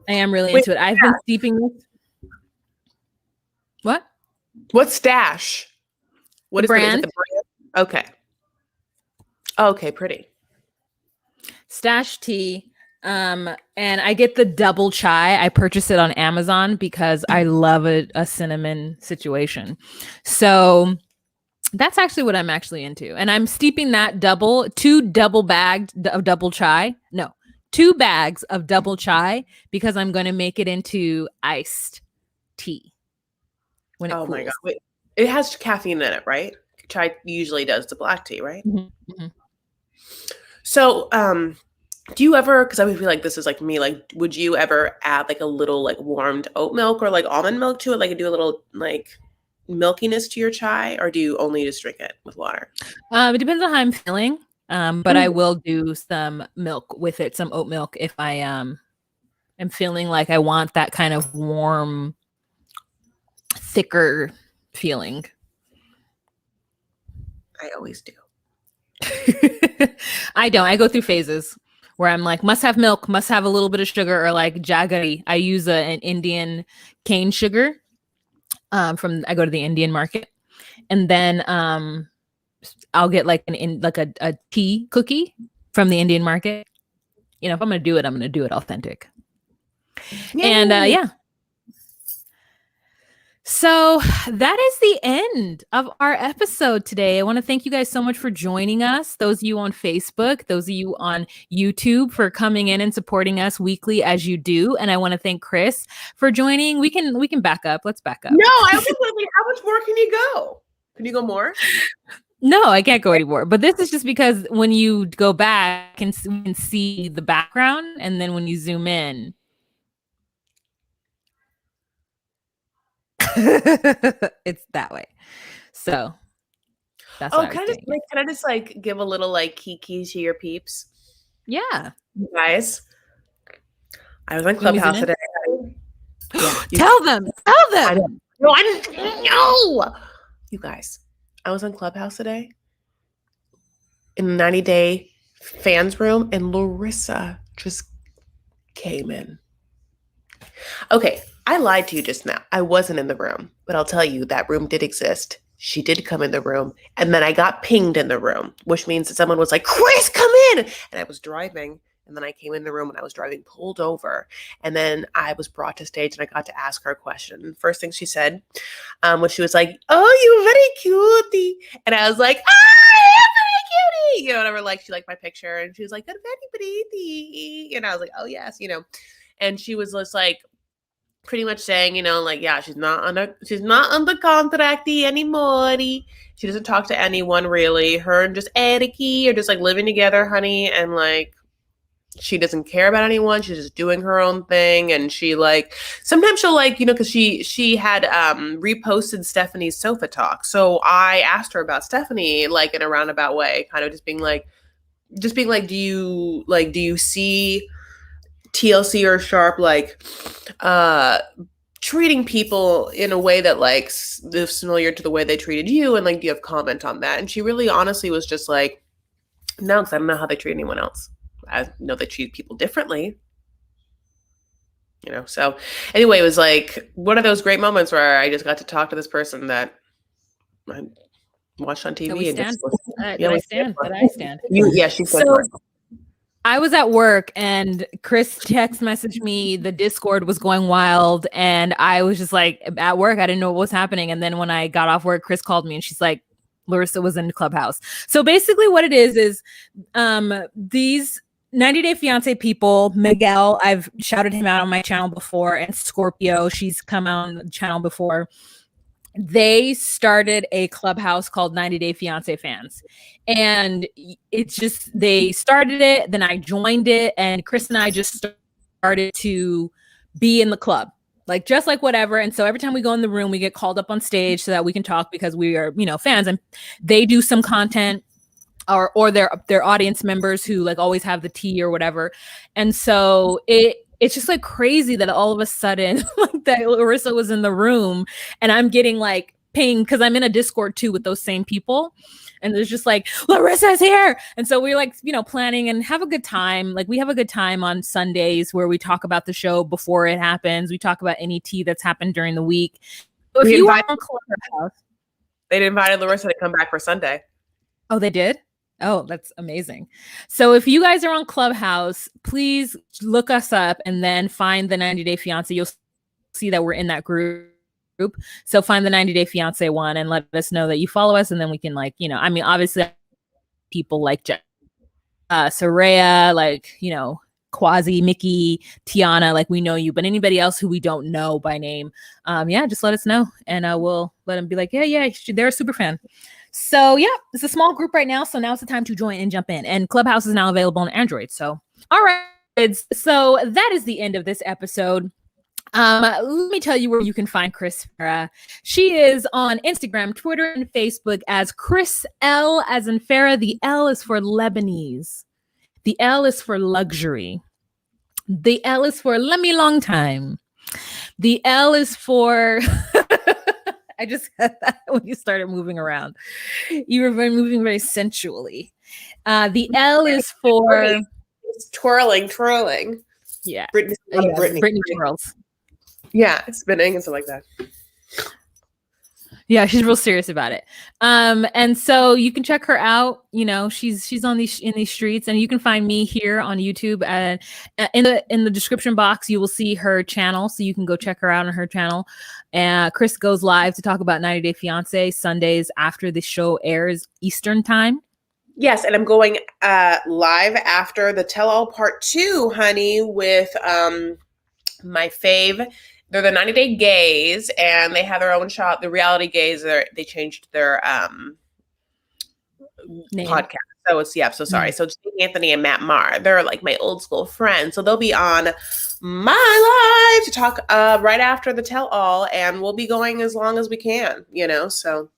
am really into it. I've been steeping this. What? What's Stash? What is brand? The brand? Okay. Okay, pretty. Stash Tea. And I get the double chai. I purchased it on Amazon because I love a cinnamon situation. So that's actually what I'm actually into. And I'm steeping that two bags of double chai because I'm going to make it into iced tea. When it cools. My God. Wait, it has caffeine in it, right? Chai usually does the black tea, right? Mm-hmm. Mm-hmm. So, do you ever, because I would feel like this is like me, like, would you ever add like a little like warmed oat milk or like almond milk to it? Like do a little like milkiness to your chai, or do you only just drink it with water? It depends on how I'm feeling. But I will do some milk with it, some oat milk if I am feeling like I want that kind of warm, thicker feeling. I always do. I don't. I go through phases where I'm like, must have milk, must have a little bit of sugar, or like jaggery. I use an Indian cane sugar. I go to the Indian market, and then I'll get like a tea cookie from the Indian market. If I'm gonna do it, I'm gonna do it authentic. Yay. And yeah. So that is the end of our episode today. I want to thank you guys so much for joining us. Those of you on Facebook, those of you on YouTube for coming in and supporting us weekly as you do. And I want to thank Chris for joining. We can back up. Let's back up. No, I was like, how much more can you go? Can you go more? No, I can't go anymore. But this is just because when you go back and see the background, and then when you zoom in, it's that way. So that's can I just like give a little like kiki to your peeps? Yeah. You guys, I was on Clubhouse today. Tell them. No, I didn't know. You guys, I was on Clubhouse today in the 90-day fans room, and Larissa just came in. Okay, I lied to you just now. I wasn't in the room, but I'll tell you that room did exist. She did come in the room, and then I got pinged in the room, which means that someone was like, Chris, come in. And I was driving, and then I came in the room, and I was driving, pulled over, and then I was brought to stage, and I got to ask her a question. And the first thing she said was she was like, oh, you're very cutie. And I was like, I am very cutie. Whatever, like, she liked my picture, and she was like, you're very pretty. And I was like, oh, yes, And she was just like, pretty much saying, like, yeah, she's not under contract anymore. She doesn't talk to anyone really. Her and just Ericy are just like living together, honey, and like she doesn't care about anyone. She's just doing her own thing, and she like sometimes she'll like because she had reposted Stephanie's sofa talk. So I asked her about Stephanie like in a roundabout way, kind of just being like, do you see TLC or Sharp like treating people in a way that like is familiar to the way they treated you, and like do you have comment on that? And she really honestly was just like, no, because I don't know how they treat anyone else. I know they treat people differently, so anyway, it was like one of those great moments where I just got to talk to this person that I watched on TV. I stand. She said. I was at work and Chris text messaged me. The Discord was going wild, and I was just like at work. I didn't know what was happening. And then when I got off work, Chris called me and she's like, Larissa was in Clubhouse. So basically what it is these 90-Day Fiance people, Miguel, I've shouted him out on my channel before, and Scorpio, she's come out on the channel before. They started a Clubhouse called 90-Day Fiance Fans. And it's just, they started it, then I joined it, and Chris and I just started to be in the club. like just like whatever. And so every time we go in the room, we get called up on stage so that we can talk because we are, you know, fans, and they do some content, or their audience members who like always have the tea or whatever. And so it's just like crazy that all of a sudden like that Larissa was in the room, and I'm getting like ping because I'm in a Discord too with those same people. And there's just like, Larissa's here. And so we're like, you know, planning and have a good time. Like we have a good time on Sundays where we talk about the show before it happens. We talk about any tea that's happened during the week. So if you are on Clubhouse, They invited Larissa to come back for Sunday. oh, they did? Oh, that's amazing. So if you guys are on Clubhouse, please look us up and then find the 90 Day Fiance. You'll see that we're in that group. So find the 90 Day Fiance one and let us know that you follow us, and then we can, like, you know, I mean, obviously people like Soraya, like, you know, Quasi, Mickey, Tiana, like we know you, but anybody else who we don't know by name, yeah, just let us know, and we'll let them be like, yeah, they're a super fan. So yeah, it's a small group right now. So now's the time to join and jump in. And Clubhouse is now available on Android. So all right, kids. So that is the end of this episode. Let me tell you where you can find Chris Farah. She is on Instagram, Twitter, and Facebook as Chris L, as in Farah. The L is for Lebanese. The L is for luxury. The L is for let me long time. The L is for I just said that when you started moving around. You were moving very sensually. The L is for it's twirling. Yeah. Britney twirls. Yeah, spinning and stuff like that. Yeah, she's real serious about it. And so you can check her out. You know, she's on in these streets, and you can find me here on YouTube. And in the description box, you will see her channel, so you can go check her out on her channel. And Chris goes live to talk about 90 Day Fiance Sundays after the show airs Eastern time. Yes, and I'm going live after the Tell All Part 2, honey, with my fave. They're the 90 Day Gays, and they have their own shop. The Reality Gays, they changed their podcast. So it's, yeah, so sorry. So it's Anthony and Matt Marr. They're like my old school friends. So they'll be on my live to talk right after the Tell All, and we'll be going as long as we can, you know, so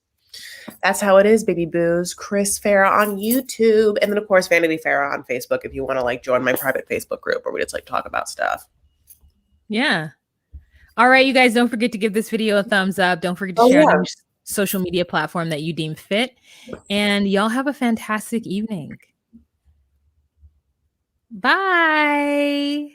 that's how it is, baby boos. Chris Farah on YouTube, and then of course Vanity Farah on Facebook if you want to like join my private Facebook group where we just like talk about stuff. Yeah. All right, you guys, don't forget to give this video a thumbs up. Don't forget to share it on your social media platform that you deem fit. And y'all have a fantastic evening. Bye.